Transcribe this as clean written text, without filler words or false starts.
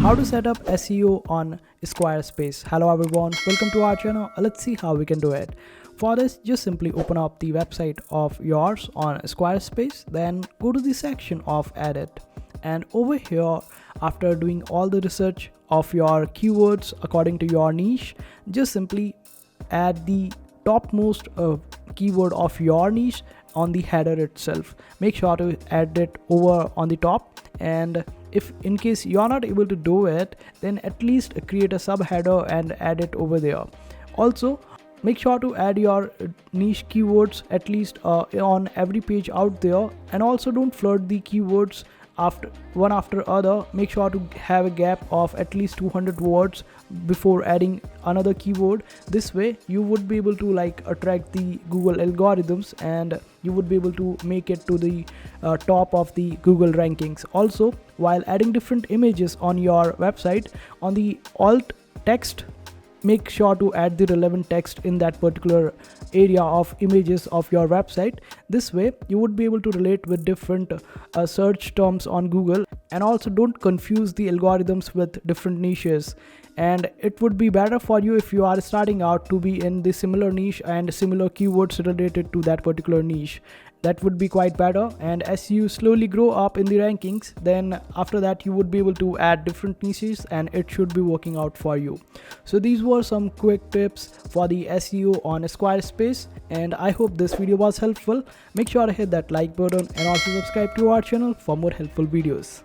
How to set up SEO on Squarespace. Hello everyone, welcome to our channel. Let's see how we can do it. For this, just simply open up the website of yours on Squarespace, then go to the section of edit, and over here, after doing all the research of your keywords according to your niche, just simply add the topmost keyword of your niche on the header itself. Make sure to add it over on the top, and if in case you're not able to do it, then at least create a subheader and add it over there. Also, make sure to add your niche keywords at least on every page out there, and also don't flood the keywords after other. Make sure to have a gap of at least 200 words before adding another keyword. This way you would be able to attract the Google algorithms, and you would be able to make it to the top of the Google rankings. Also, while adding different images on your website, on the alt text, make sure to add the relevant text in that particular area of images of your website. This way you would be able to relate with different search terms on Google, and also don't confuse the algorithms with different niches. And it would be better for you if you are starting out to be in the similar niche and similar keywords related to that particular niche. That would be quite better, and as you slowly grow up in the rankings, then after that you would be able to add different niches and it should be working out for you. So these were some quick tips for the SEO on Squarespace, and I hope this video was helpful. Make sure to hit that like button and also subscribe to our channel for more helpful videos.